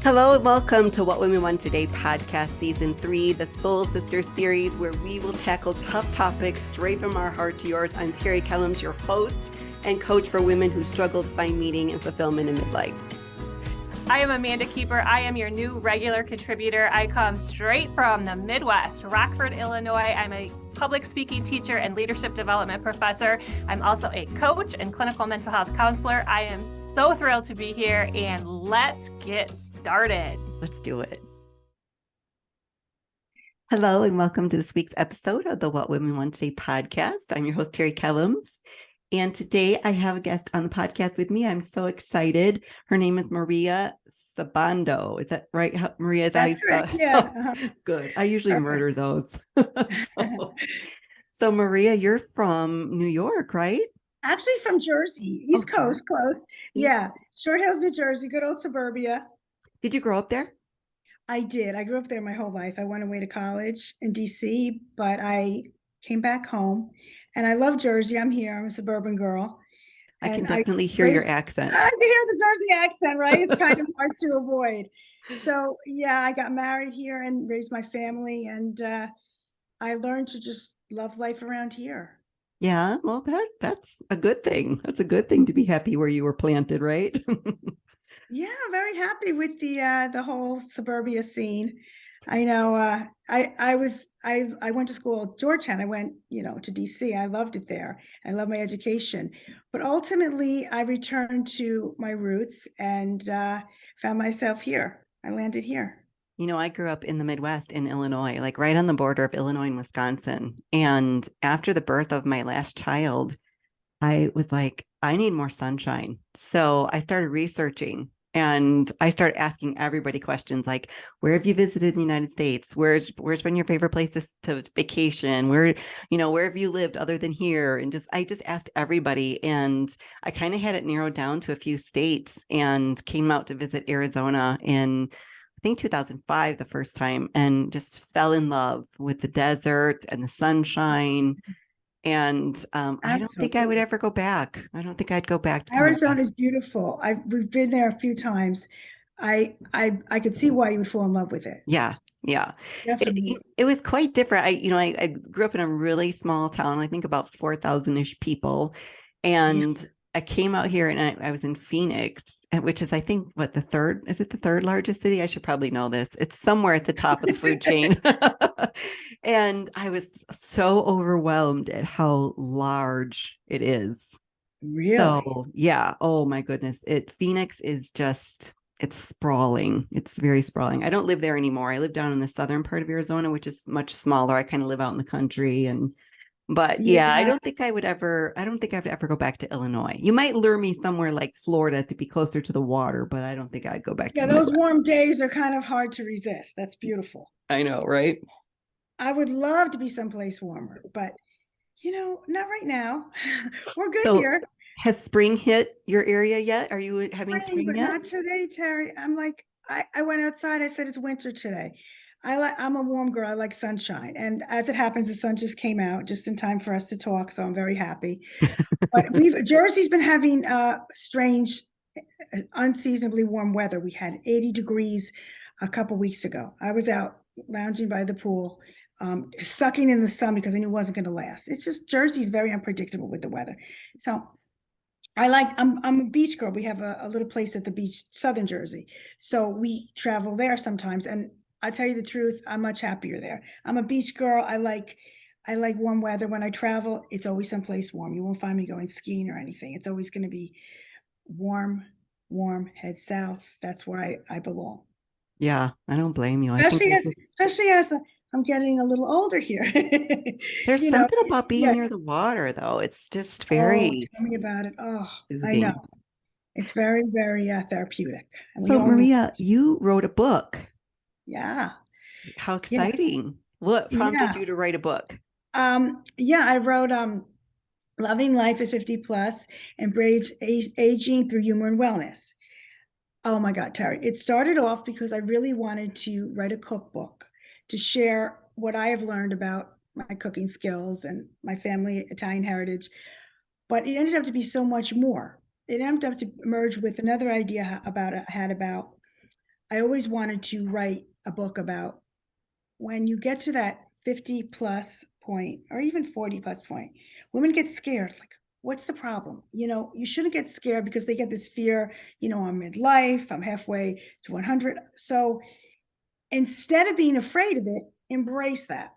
Hello and welcome to What Women Want Today podcast, season 3, the Soul Sister series, where we will tackle tough topics straight from our heart to yours. I'm Terry Kellums, your host and coach for women who struggle to find meaning and fulfillment in midlife. I am Amanda Keeper. I am your new regular contributor. I come straight from the Midwest, Rockford, Illinois. I'm a public speaking teacher and leadership development professor. I'm also a coach and clinical mental health counselor. I am so thrilled to be here, and let's get started. Let's do it. Hello and welcome to this week's episode of the What Women Want Today podcast. I'm your host, Terry Kellums. And today I have a guest on the podcast with me. I'm so excited. Her name is Maria Sabando. Is that right? Maria, is That's correct. Yeah. Oh, good. I usually murder those. So Maria, you're from New York, right? Actually from Jersey, East Coast, close. Yeah. Short Hills, New Jersey, good old suburbia. Did you grow up there? I did. I grew up there my whole life. I went away to college in DC, but I came back home and I love Jersey. I'm here. I'm a suburban girl. I can definitely hear your accent. I can hear the Jersey accent, right? It's kind of hard to avoid. So yeah, I got married here and raised my family, and I learned to just love life around here. Yeah, well, that's a good thing. That's a good thing to be happy where you were planted, right? Yeah, very happy with the whole suburbia scene. I know I went to school at Georgetown. I went, to DC. I loved it there. I love my education. But ultimately I returned to my roots and found myself here. I landed here. I grew up in the Midwest in Illinois, like right on the border of Illinois and Wisconsin. And after the birth of my last child, I was like, I need more sunshine. So I started researching and I started asking everybody questions like, where have you visited in the United States? Where's been your favorite places to vacation? Where have you lived other than here? And I just asked everybody. And I kind of had it narrowed down to a few states and came out to visit Arizona in, I think, 2005, the first time, and just fell in love with the desert and the sunshine. And I don't think I would ever go back. I don't think I'd go back to Arizona is beautiful. We've been there a few times. I could see why you would fall in love with it. Yeah. Definitely. It was quite different. I grew up in a really small town, I think about 4,000-ish people. And I came out here and I was in Phoenix, which is, I think, the third largest city? I should probably know this. It's somewhere at the top of the food chain. And I was so overwhelmed at how large it is. Really? So yeah. Oh my goodness. Phoenix is just, it's sprawling. It's very sprawling. I don't live there anymore. I live down in the southern part of Arizona, which is much smaller. I kind of live out in the country but yeah, I don't think I would ever go back to Illinois. You might lure me somewhere like Florida to be closer to the water, but I don't think I'd go back to the those Midwest. warm days are kind of hard to resist. That's beautiful. I know, right? I would love to be someplace warmer, but not right now. We're good here. Has spring hit your area yet? Are you having spring yet? Not today, Terry. I'm like, I went outside. I said it's winter today. I'm a warm girl. I like sunshine. And as it happens, the sun just came out just in time for us to talk. So I'm very happy. But Jersey's been having strange, unseasonably warm weather. We had 80 degrees a couple weeks ago. I was out lounging by the pool, sucking in the sun because I knew it wasn't going to last. It's just Jersey's very unpredictable with the weather. So I'm a beach girl. We have a little place at the beach, Southern Jersey. So we travel there sometimes. And I tell you the truth, I'm much happier there. I'm a beach girl. I like warm weather. When I travel, it's always someplace warm. You won't find me going skiing or anything. It's always going to be warm, head south. That's where I belong. Yeah, I don't blame you. Especially as I'm getting a little older here. There's something about being near the water, though. It's just very. Tell me about it. Oh, soothing. I know. It's very, very therapeutic. So Maria, you wrote a book. Yeah. How exciting. What prompted you to write a book? I wrote Loving Life at 50 Plus, Embrace Aging Through Humor and Wellness. Oh my God, Terry. It started off because I really wanted to write a cookbook to share what I have learned about my cooking skills and my family Italian heritage. But it ended up to be so much more. It ended up to merge with another idea I had about I always wanted to write a book about when you get to that 50 plus point, or even 40 plus point, women get scared. Like, what's the problem? You shouldn't get scared because they get this fear, I'm midlife, I'm halfway to 100. So instead of being afraid of it, embrace that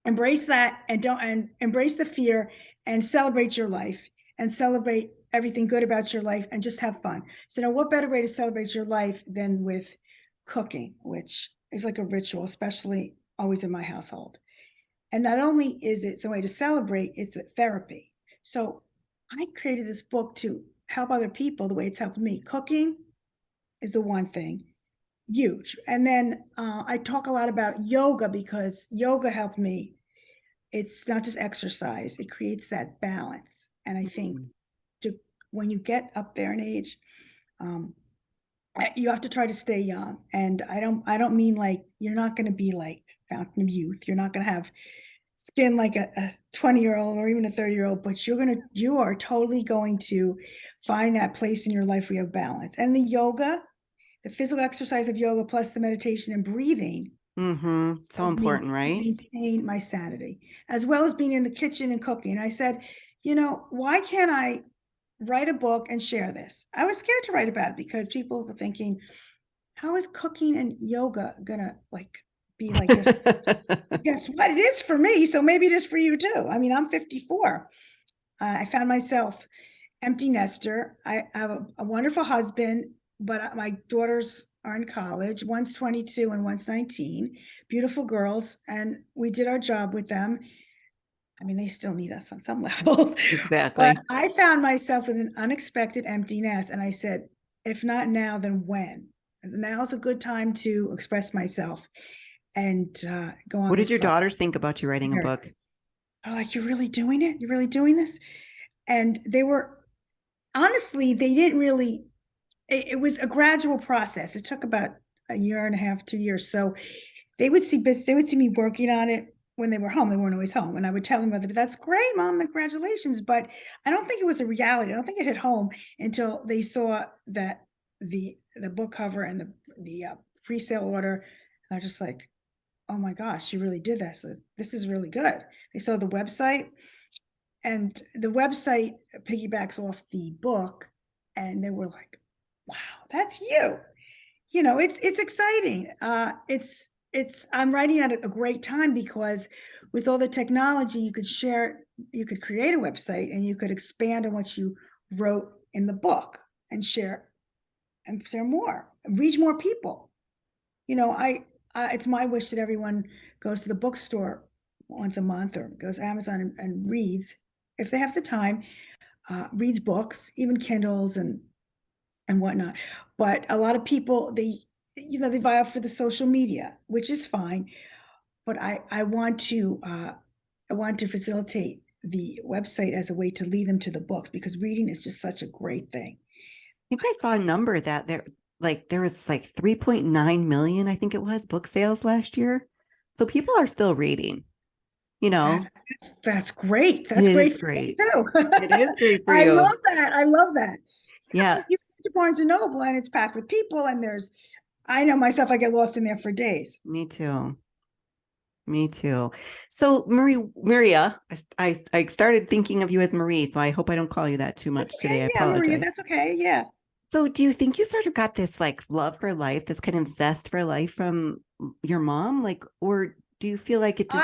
and don't and embrace the fear and celebrate your life and celebrate everything good about your life and just have fun. So now what better way to celebrate your life than with cooking, which is like a ritual, especially always in my household. And not only is it some way to celebrate, it's a therapy. So I created this book to help other people the way it's helped me. Cooking is the one thing, huge. And then I talk a lot about yoga because yoga helped me. It's not just exercise, it creates that balance. And I think to when you get up there in age, um, you have to try to stay young. And I don't mean like you're not going to be like fountain of youth. You're not going to have skin like a 20-year-old or even a 30-year-old, but you are totally going to find that place in your life where you have balance. And the physical exercise of yoga plus the meditation and breathing So helped me important, right? maintain my sanity, as well as being in the kitchen and cooking. And I said, why can't I write a book and share this? I was scared to write about it because people were thinking, how is cooking and yoga gonna like be like this? Guess what? It is for me, so maybe it is for you too. I mean, I'm 54. I found myself empty nester. I have a wonderful husband, but my daughters are in college. One's 22 and one's 19. Beautiful girls, and we did our job with them. I mean, they still need us on some level, but Exactly. I found myself with an unexpected empty nest, and I said, if not now, then when? Now's a good time to express myself and go on What did this your ride. daughters think about you writing a They're book? like, you're really doing it? You're really doing this? And they were honestly, they didn't really, it was a gradual process. It took about a year and a half, 2 years. So they would see me working on it when they were home. They weren't always home. And I would tell them, but that's great, mom, congratulations. But I don't think it was a reality. I don't think it hit home until they saw that the book cover and the pre-sale order. They're just like, oh my gosh, you really did this. This is really good. They saw the website, and the website piggybacks off the book, and they were like, wow, that's you. It's exciting. It's I'm writing at a great time because with all the technology, you could create a website and you could expand on what you wrote in the book and share more, reach more people. It's my wish that everyone goes to the bookstore once a month or goes to Amazon and reads, if they have the time, reads books, even Kindles and whatnot. But a lot of people, they vie for the social media, which is fine. But I want to facilitate the website as a way to lead them to the books because reading is just such a great thing. Think I saw a number that there was like 3.9 million, I think it was, book sales last year. So people are still reading, you That's know. that's great. It That's great is for me great. too. It is great for I you. love that. I love that. Yeah, You go to Barnes and Noble and it's packed with people, and I know myself, I get lost in there for days. me too. Me too. So Maria, I started thinking of you as Marie, so I hope I don't call you that too That's much okay. today. I Yeah, Maria, apologize. that's okay. Yeah. So do you think you sort of got this like love for life, this kind of zest for life from your mom? Like, or do you feel like it just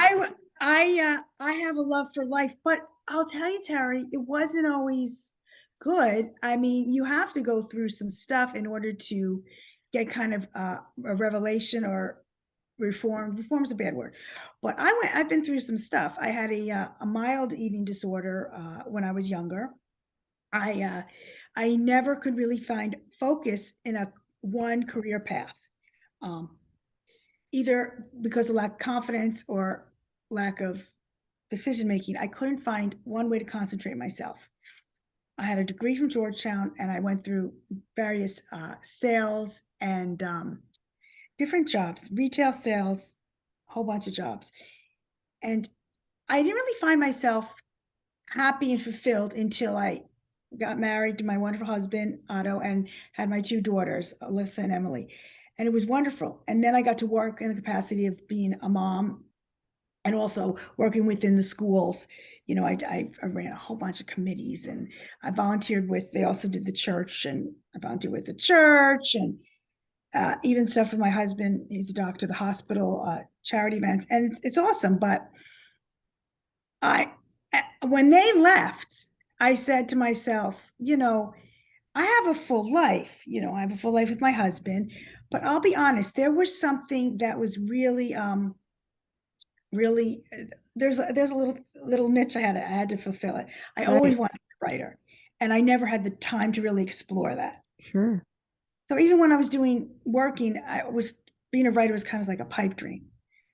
I have a love for life, but I'll tell you, Terry, it wasn't always good. I mean, you have to go through some stuff in order to get kind of a revelation or reform. Reform's a bad word, but I've been through some stuff. I had a mild eating disorder when I was younger. I never could really find focus in a one career path. Um, Either because of lack of confidence or lack of decision making. I couldn't find one way to concentrate myself. I had a degree from Georgetown, and I went through various sales and different jobs, retail sales, a whole bunch of jobs. And I didn't really find myself happy and fulfilled until I got married to my wonderful husband, Otto, and had my two daughters, Alyssa and Emily. and it was wonderful. And then I got to work in the capacity of being a mom and also working within the schools. I ran a whole bunch of committees, and I volunteered with, they also did the church, and I volunteered with the church, and even stuff with my husband. He's a doctor, the hospital, charity events, and it's awesome. But I, when they left, I said to myself, I have a full life. I have a full life with my husband, but I'll be honest, there was something that was really, there's a little niche I had to fulfill it. I always Right. wanted to be a writer, and I never had the time to really explore that. Sure. So even when I was working, I was being a writer was kind of like a pipe dream.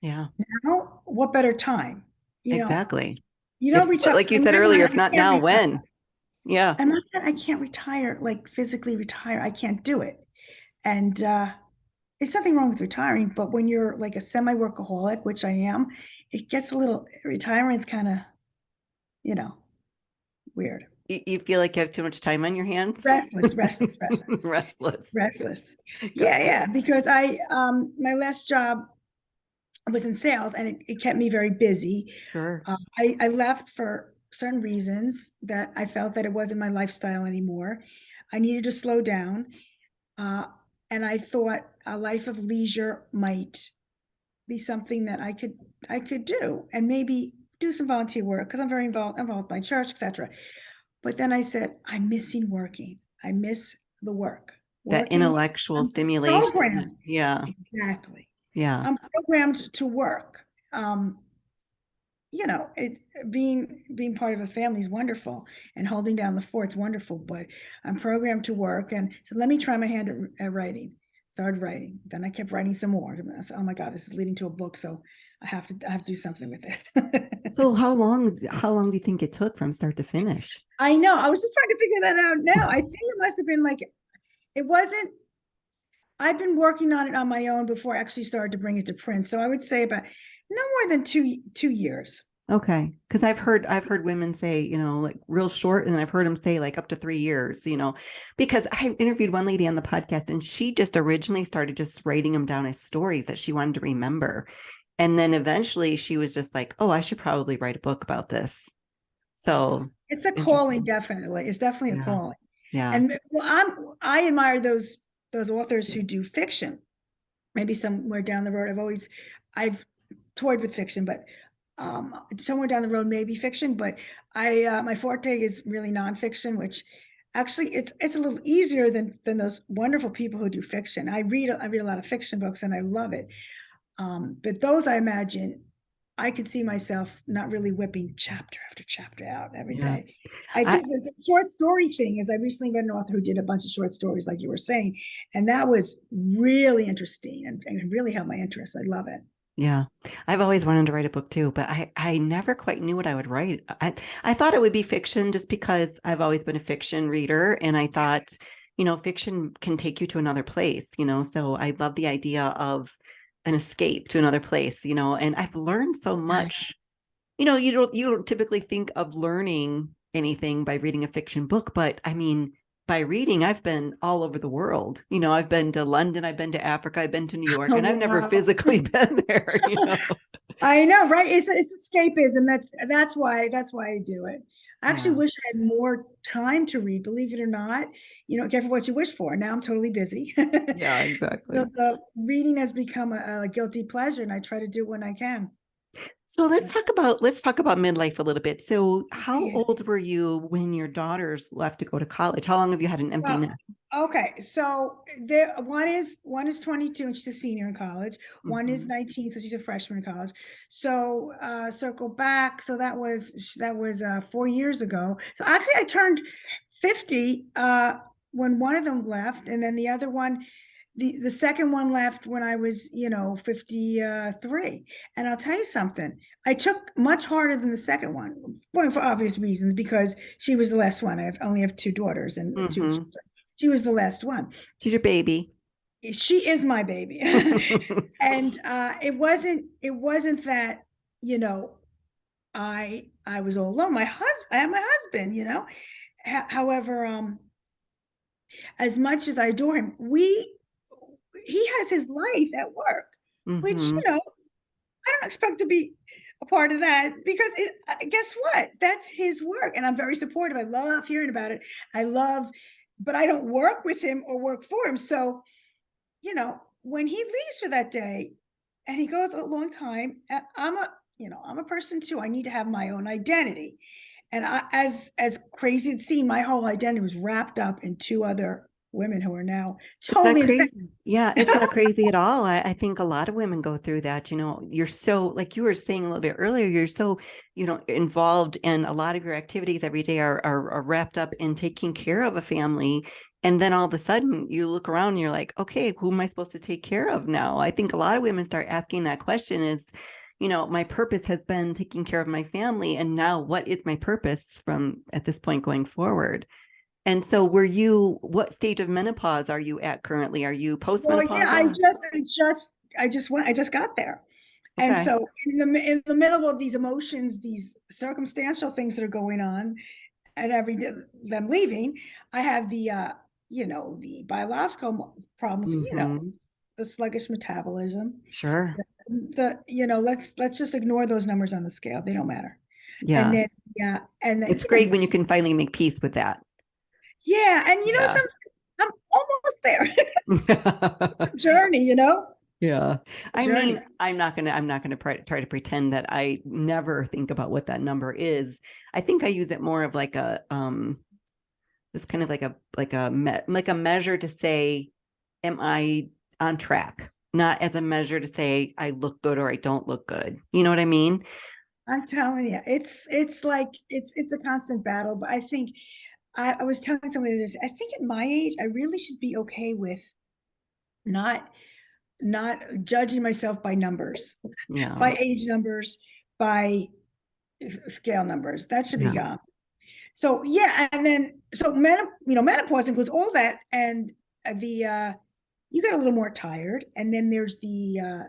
Yeah, Now, what better time? You know, exactly. you don't If, retire. like you In said my earlier, mind, if I not can't now, retire. when? Yeah. And not that I can't retire, like physically retire. I can't do it. And it's nothing wrong with retiring, but when you're like a semi-workaholic, which I am, it gets a little, retirement's kind of, you know, weird. You feel like you have too much time on your hands? Restless. Restless. Restless. Got Yeah, yeah. Because my last job was in sales, and it kept me very busy. Sure. I left for certain reasons that I felt that it wasn't my lifestyle anymore. I needed to slow down. Uh, and I thought a life of leisure might be something that I could do, and maybe do some volunteer work, because I'm very involved with my church, etc. But then I said, I'm missing working. I miss the work. That Working, intellectual I'm stimulation. programmed. Yeah. Exactly. Yeah. I'm programmed to work. It being part of a family is wonderful, and holding down the fort's wonderful, but I'm programmed to work. And so let me try my hand at writing. Started writing. Then I kept writing some more. I said, oh my God, this is leading to a book. So I have to do something with this. So how long do you think it took from start to finish? I know. I was just trying to figure that out now. I think it must have been like, it wasn't, I've been working on it on my own before I actually started to bring it to print. So I would say about no more than two years. Okay. Because I've heard women say, like real short, and I've heard them say like up to 3 years, because I interviewed one lady on the podcast, and she just originally started just writing them down as stories that she wanted to remember. And then eventually she was just like, oh, I should probably write a book about this. So It's a calling, interesting. definitely. It's definitely a Yeah. calling. Yeah. And I admire those authors who do fiction. Maybe somewhere down the road, I've toyed with fiction, but somewhere down the road, maybe fiction. But my forte is really nonfiction, which actually it's a little easier than those wonderful people who do fiction. I read a lot of fiction books, and I love it. But those, I imagine, I could see myself not really whipping chapter after chapter out every Yeah. day. I I think the short story thing is, I recently read an author who did a bunch of short stories, like you were saying, and that was really interesting, and really helped my interest. I love it. Yeah. I've always wanted to write a book too, but I never quite knew what I would write. I thought it would be fiction just because I've always been a fiction reader, and I thought, fiction can take you to another place, so I love the idea of an escape to another place, and I've learned so much. You don't typically think of learning anything by reading a fiction book, but I mean, by reading, I've been all over the world. I've been to London, I've been to Africa, I've been to New York, Oh, and I've never wow. physically been there. I know, right? It's escapism. That's why I do it. I actually Yeah. wish I had more time to read, believe it or not. Careful what you wish for. Now I'm totally busy. Yeah, So exactly. the reading has become a guilty pleasure, and I try to do it when I can. So let's talk about midlife a little bit. So how Yeah. old were you when your daughters left to go to college? How long have you had an empty Well, nest? okay. So there, one is 22, and she's a senior in college. One is Mhm. 19, so she's a freshman in college. So circle back. So that was 4 years ago. So actually, I turned 50 when one of them left, and then the other one, the second one left when I was 53. And I'll tell you something, I took much harder than the second one, for obvious reasons, because she was the last one. Only have two daughters and two children. Mhm. She was the last one. She's your baby. She is my baby. And it wasn't that, you know I was all alone. I have my husband. However, as much as I adore him, he has his life at work, which, Mm-hmm. I don't expect to be a part of that because guess what? That's his work. And I'm very supportive. I love hearing about it. But I don't work with him or work for him. So, when he leaves for that day and he goes a long time, I'm a person too. I need to have my own identity. And as crazy as it seemed, my whole identity was wrapped up in two other women who are now It's not totally independent. crazy. Yeah, it's not crazy at all. I think a lot of women go through that. You're so, like you were saying a little bit earlier, you're so, involved in a lot of your activities every day are wrapped up in taking care of a family. And then all of a sudden you look around and you're like, okay, who am I supposed to take care of now? I think a lot of women start asking that question is, my purpose has been taking care of my family. And now what is my purpose from at this point going forward? And so what stage of menopause are you at currently? Are you Well, yeah, postmenopausal? I just got there. And Okay. so in the middle of these emotions, these circumstantial things that are going on, and them leaving, I have the biological problems, Mm-hmm. the sluggish metabolism, Sure. let's just ignore those numbers on the scale. They don't matter. And Yeah. then, yeah, and then, It's great when you can finally make peace with that. yeah, and Yeah. I'm almost there. It's a journey, Yeah. a I mean, journey. I'm not gonna try to pretend that I never think about what that number is. I think I use it more of like a just kind of like a measure to say, am I on track? Not as a measure to say I look good or I don't look good. You know what I mean? I'm telling you, it's like it's a constant battle. But I think I was telling somebody this. I think at my age, I really should be okay with not not judging myself by numbers, Yeah. by age numbers, by scale numbers. That should be Yeah. gone. So yeah, and then menopause includes all that, and the you get a little more tired, and then there's the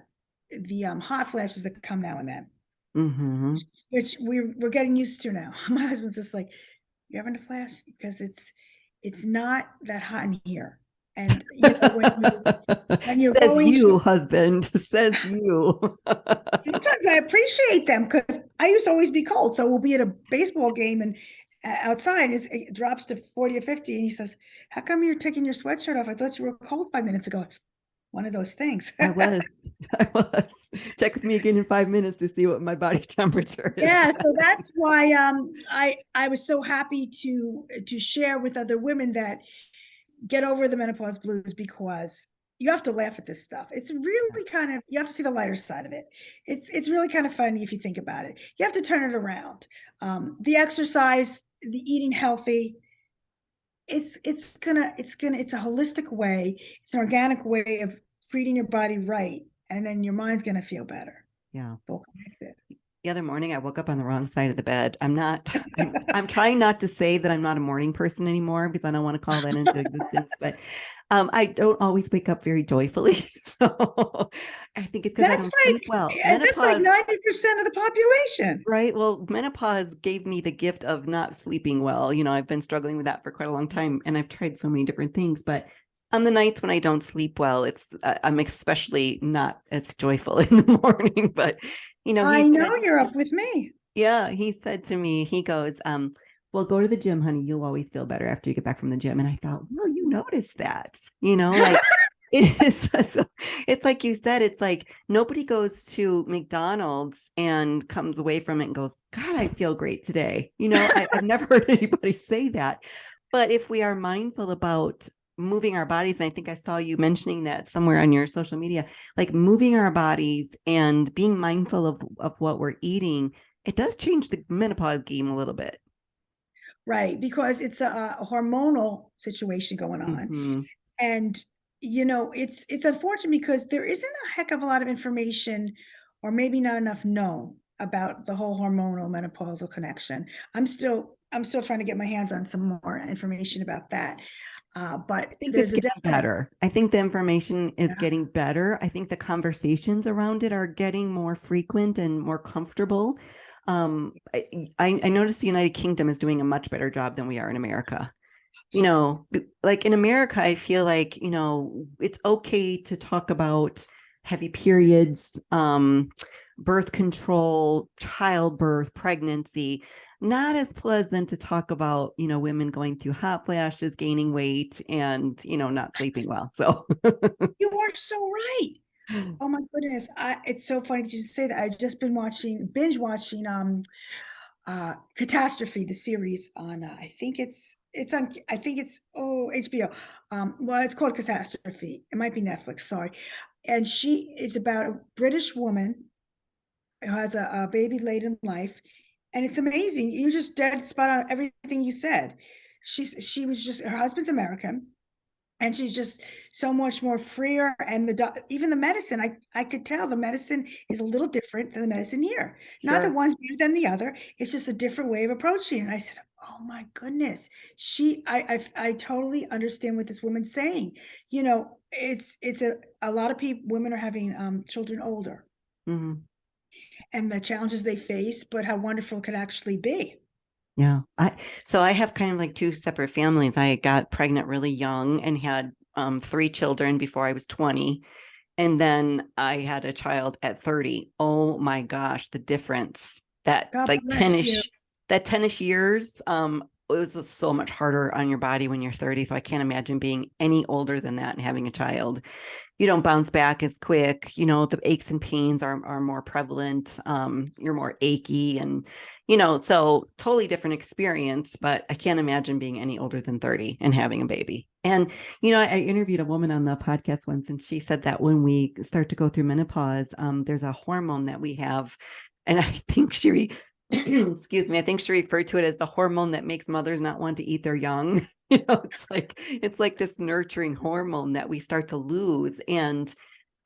hot flashes that come now and then, Mm-hmm. which we're getting used to now. My husband's just like, "You having a flash?" Because it's not that hot in here, and when you're Says going you, to. husband. Says you. Sometimes I appreciate them because I used to always be cold. So we'll be at a baseball game and outside it drops to 40 or 50. And he says, "How come you're taking your sweatshirt off? I thought you were cold 5 minutes ago." One of those things. I was. I was. Check with me again in 5 minutes to see what my body temperature is. Yeah, so that's why I was so happy to share with other women that get over the menopause blues, because you have to laugh at this stuff. It's really kind of, you have to see the lighter side of it. It's really kind of funny if you think about it. You have to turn it around. The exercise, the eating healthy, it's a holistic way. It's an organic way of treating your body right, and then your mind's gonna feel better. Yeah. It's all connected. The other morning I woke up on the wrong side of the bed. I'm trying not to say that I'm not a morning person anymore because I don't want to call that into existence, but I don't always wake up very joyfully. So I think it's because I That's don't like sleep well. that's like Menopause, 90% of the population. right? Well, menopause gave me the gift of not sleeping well. I've been struggling with that for quite a long time and I've tried so many different things, but on the nights when I don't sleep well, I'm especially not as joyful in the morning, but he I know said, you're up with me. yeah, he said to me, he goes, well, go to the gym, honey. You'll always feel better after you get back from the gym. And I thought, well, you noticed that, like it is, it's like you said, it's like nobody goes to McDonald's and comes away from it and goes, God, I feel great today. I've never heard anybody say that. But if we are mindful about moving our bodies, and I think I saw you mentioning that somewhere on your social media, like moving our bodies and being mindful of what we're eating, it does change the menopause game a little bit. Right, because it's a hormonal situation going on. Mm-hmm. And it's unfortunate because there isn't a heck of a lot of information, or maybe not enough known about the whole hormonal menopausal connection. I'm still trying to get my hands on some more information about that. I But think it's there's a getting definite. better. I think the information is Yeah. getting better. I think the conversations around it are getting more frequent and more comfortable. I noticed the United Kingdom is doing a much better job than we are in America. like in America, I feel like, it's okay to talk about heavy periods, birth control, childbirth, pregnancy. Not as pleasant to talk about, women going through hot flashes, gaining weight, and, not sleeping well. So, You are so right. Oh my goodness. It's so funny that you say that. I've just been binge watching Catastrophe, the series on I think it's HBO. Well, it's called Catastrophe. It might be Netflix, sorry. And it's about a British woman who has a baby late in life, and it's amazing. You just dead spot on everything you said. She was just her husband's American, and she's just so much more freer. And even the medicine, I could tell the medicine is a little different than the medicine here. Not that sure. one's better than the other, it's just a different way of approaching it. And I said, oh my goodness, I totally understand what this woman's saying. It's a lot of people, women are having children older, Mhm. and the challenges they face, but how wonderful it could actually be. Yeah. So I have kind of like two separate families. I got pregnant really young and had three children before I was 20. And then I had a child at 30. Oh my gosh, the difference. That God like bless you. 10ish, that 10ish years, it was just so much harder on your body when you're 30. So I can't imagine being any older than that and having a child. You don't bounce back as quick. The aches and pains are more prevalent. You're more achy and, so totally different experience, but I can't imagine being any older than 30 and having a baby. And, I interviewed a woman on the podcast once, and she said that when we start to go through menopause, there's a hormone that we have. And I think excuse me, I think she referred to it as the hormone that makes mothers not want to eat their young. It's like this nurturing hormone that we start to lose. And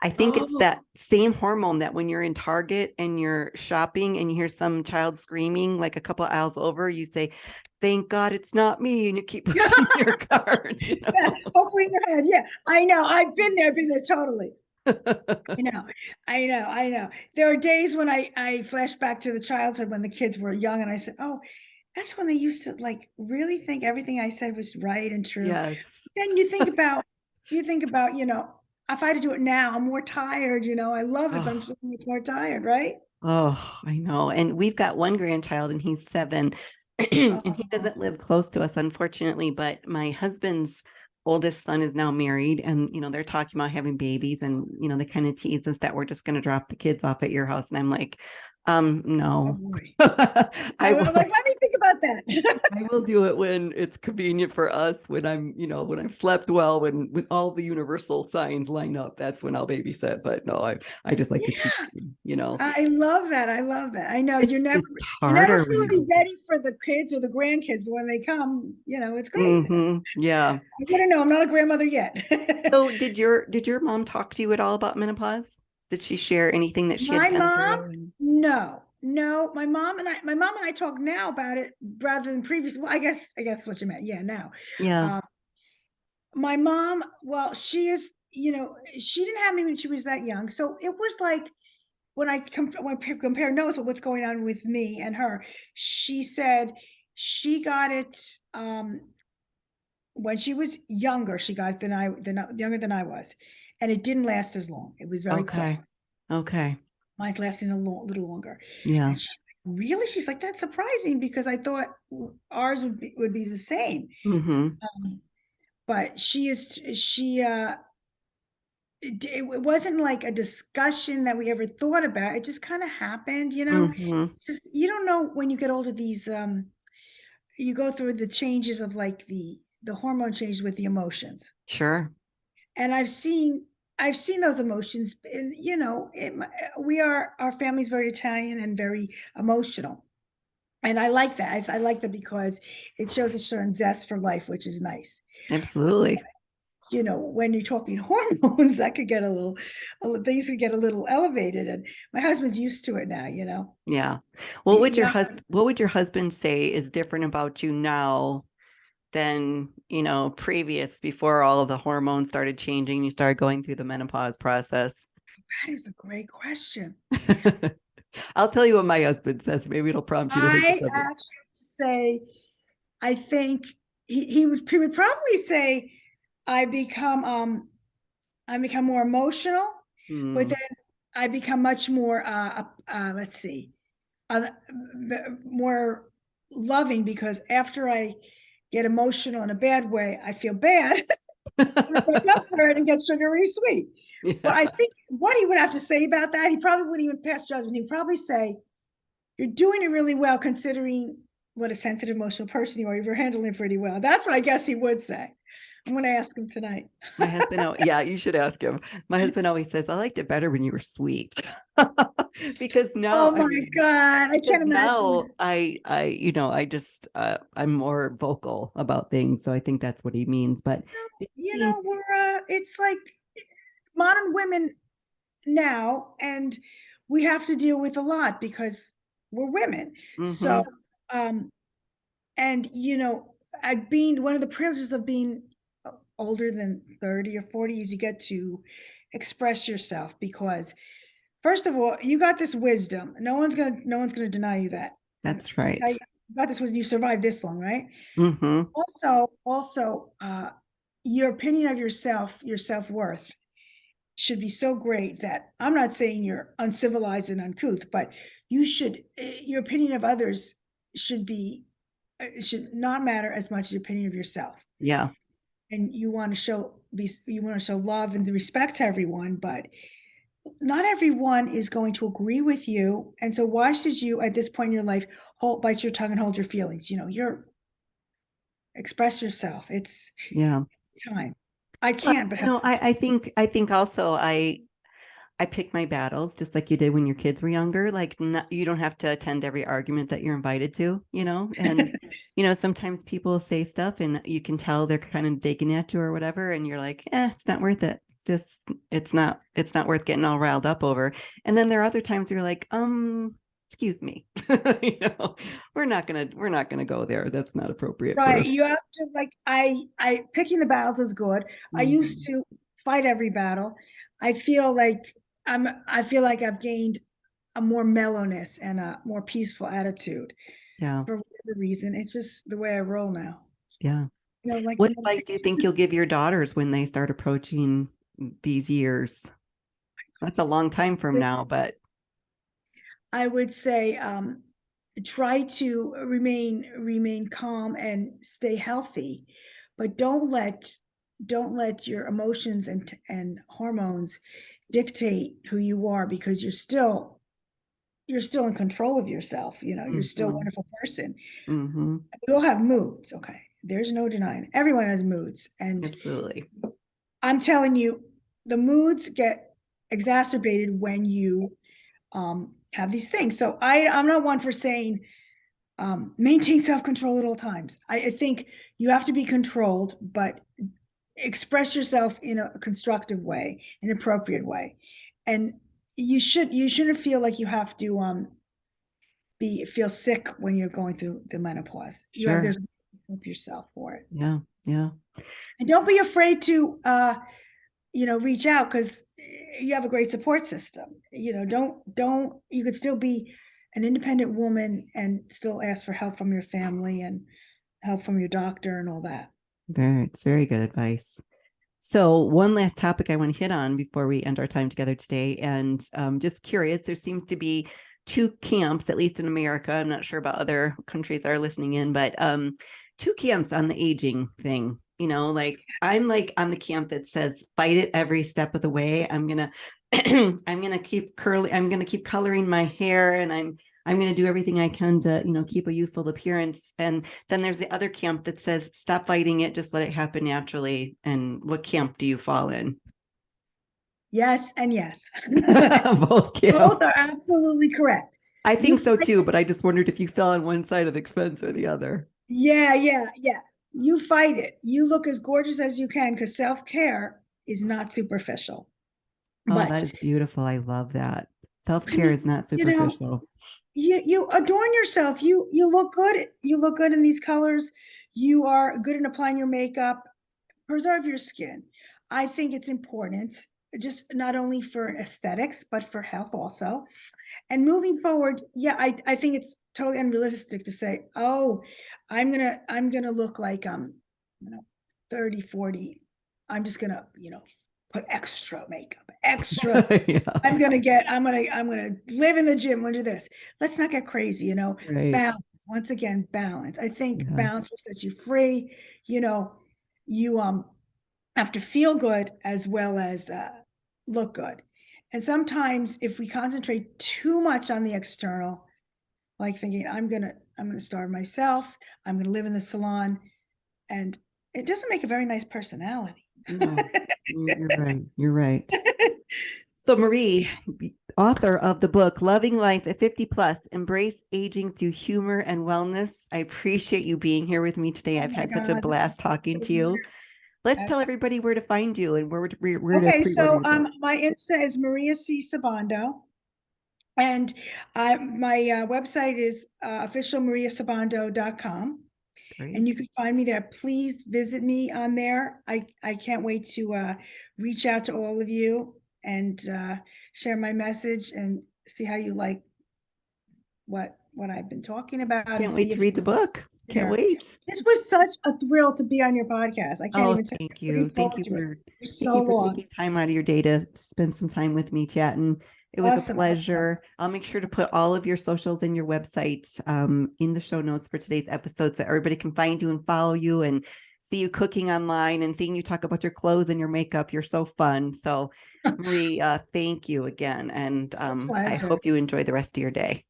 I think it's Oh, that same hormone that when you're in Target and you're shopping and you hear some child screaming like a couple aisles over, you say, thank God it's not me. And you keep pushing your cart. yeah, hopefully in your head. Yeah, I know. I've been there totally. I know, I know. There are days when I flash back to the childhood when the kids were young, and I said, "Oh, that's when they used to like really think everything I said was right and true." Yes. Then you think about, if I had to do it now, I'm more tired. I love it, but I'm Oh, so much more tired, right? oh, I know. And we've got one grandchild and he's 7 and he Oh, doesn't live close to us, unfortunately, but my husband's oldest son is now married and, they're talking about having babies and, they kind of tease us that we're just going to drop the kids off at your house. And I'm like, oh no, boy. I I'm will, like, let me think about that. I will do it when it's convenient for us, when when I've slept well, when all the universal signs line up, that's when I'll babysit. But no, I just like to teach Yeah. them. I love that. I love that. I know It's just you're never harder when really you ready for the kids or the grandkids, but when they come, it's great. Yeah. I wouldn't know. I'm not a grandmother yet. So did your mom talk to you at all about menopause? Did she share anything that she had My been mom, through? And no, no. My mom and I talk now about it rather than previous. Well, I guess what you meant. Yeah, now. yeah. Um, my mom, well, she didn't have me when she was that young, so it was like when when I compare notes with what's going on with me and her. She said she got it when she was younger. She got it younger than I was, and it didn't last as long. It was very quick. Okay. Okay. Mine's lasting little longer. Yeah. And really, she's like, that's surprising because I thought ours would be the same. Mm-hmm. Um, but it wasn't like a discussion that we ever thought about. It just kind of happened. Mm-hmm. You don't know when you get older, you go through the changes of like the hormone changes with the emotions. Sure. And I've seen those emotions, and our family's very Italian and very emotional, and I like that. I like that because it shows a certain zest for life, which is nice. Absolutely. When you're talking hormones, that could get things could get a little elevated, and my husband's used to it now. Yeah. Yeah, What would your husband say is different about you now than, previous before all of the hormones started changing, you started going through the menopause process? that is a great question. I'll tell you what my husband says. Maybe it'll prompt you to think of I something. actually have to say, I think he would probably say I become more emotional, but Hmm. then I become much more let's see, uh, more loving, because after I get emotional in a bad way, I feel bad. I make up for it and get sugary sweet. But Yeah. I think what he would have to say about that, he probably wouldn't even pass judgment. He'd probably say, "You're doing it really well considering what a sensitive, emotional person you are. You're handling it pretty well." That's what I guess he would say. I'm going to ask him tonight. My husband, yeah, you should ask him. My husband always says, I liked it better when you were sweet. Because now, Oh I my mean, God, I because can't now imagine. I just, I'm more vocal about things. So I think that's what he means. But It's like modern women now, and we have to deal with a lot because we're women. So, mm-hmm, um, and I being one of the privileges of being older than 30 or 40 is you get to express yourself, because first of all, you got this wisdom. No one's gonna deny you that. And that's right. you got this wisdom, you survived this long, right? Mm-hmm. Also, your opinion of yourself, your self-worth should be so great that I'm not saying you're uncivilized and uncouth, but your opinion of others should be should not matter as much as your opinion of yourself. Yeah. And you want to show love and respect to everyone, but not everyone is going to agree with you. And so why should you at this point in your life bite your tongue and hold your feelings? You're express yourself. It's Yeah. time. I Well, can't but have I think also I pick my battles just like you did when your kids were younger. Like, not, you don't have to attend every argument that you're invited to, and sometimes people say stuff and you can tell they're kind of digging at you or whatever, and you're like, it's not worth it. It's not worth getting all riled up over. And then there are other times you're like, excuse me, you know, we're not gonna go there. That's not appropriate right. for. You have to like I picking the battles is good. I used Mhm. to fight every battle. I feel like I feel like I've gained a more mellowness and a more peaceful attitude Yeah, for whatever reason. It's just the way I roll now. yeah. Like What advice do you think you'll give your daughters when they start approaching these years? That's a long time from now, but I would say try to remain calm and stay healthy, but don't let your emotions and hormones dictate who you are, because you're still in control of yourself. You're still a hmm, wonderful person. hmm, We all have moods, okay? There's no denying. Everyone has moods, and absolutely. I'm telling you, the moods get exacerbated when you have these things. So I'm not one for saying maintain self-control at all times. I think you have to be controlled, but express yourself in a constructive way, an appropriate way. And you shouldn't feel like you have to feel sick when you're going through the menopause. There's Sure. help yourself for it. Yeah. Yeah. And don't be afraid to reach out, because you have a great support system. Don't you could still be an independent woman and still ask for help from your family and help from your doctor and all that. It's very good advice. So, one last topic I want to hit on before we end our time together today. And just curious, there seems to be two camps, at least in America. I'm not sure about other countries that are listening in, but two camps on the aging thing. Like I'm like on the camp that says fight it every step of the way. I'm gonna I'm gonna keep curly, I'm gonna keep coloring my hair, and I'm gonna do everything I can to, keep a youthful appearance. And then there's the other camp that says, stop fighting it, just let it happen naturally. And what camp do you fall in? Yes and yes. Both Both camps. are absolutely correct. I You think so fight too, but I just wondered if you fell on one side of the fence or the other. Yeah, yeah, yeah. You fight it. You look as gorgeous as you can, because self-care is not superficial. Oh, that But is beautiful. I love that. Self I care mean, is not you know, superficial. you adorn yourself. You look good. You look good in these colors. You are good in applying your makeup. Preserve your skin. I think it's important just not only for aesthetics, but for health also. And moving forward, yeah, I think it's totally unrealistic to say, oh, I'm gonna look like 30, 40. I'm just gonna, put extra makeup, extra. Yeah. I'm gonna live in the gym, I'm gonna do this. Let's not get crazy, Right. balance. Once again, balance. I think Yeah. balance will set you free. You have to feel good as well as look good. And sometimes if we concentrate too much on the external, like thinking I'm gonna starve myself, I'm gonna live in the salon, and it doesn't make a very nice personality. No, you're right. You're right. So, Marie, author of the book Loving Life at 50 Plus, Embrace Aging Through Humor and Wellness. I appreciate you being here with me today. Oh I've my had such a God, this is blast talking to you. Let's Uh, tell everybody where to find you and where to Okay, pre-order so your book. my Insta is Maria Sabando, and my website is officialmariasabando.com. And Great. you can find me there. Please visit me on there. I can't wait to reach out to all of you and share my message and see how you like what I've been talking about and Can't wait see to if read the book. Can't there. wait. This was such a thrill to be on your podcast. I can't Oh, even tell you. thank I'm you. looking forward to it. For Thank so you for long. taking time out of your day to spend some time with me chatting. It was a Awesome. pleasure. I'll make sure to put all of your socials and your websites in the show notes for today's episode so everybody can find you and follow you and see you cooking online and seeing you talk about your clothes and your makeup. You're so fun. So, Marie, thank you again. And A I pleasure. hope you enjoy the rest of your day.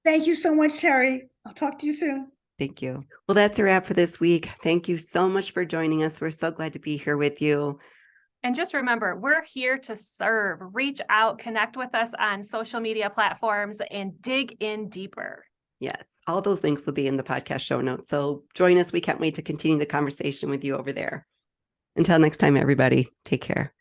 Thank you so much, Terry. I'll talk to you soon. Thank you. Well, that's a wrap for this week. Thank you so much for joining us. We're so glad to be here with you. And just remember, we're here to serve. Reach out, connect with us on social media platforms, and dig in deeper. Yes, all those links will be in the podcast show notes. So join us. We can't wait to continue the conversation with you over there. Until next time, everybody, take care.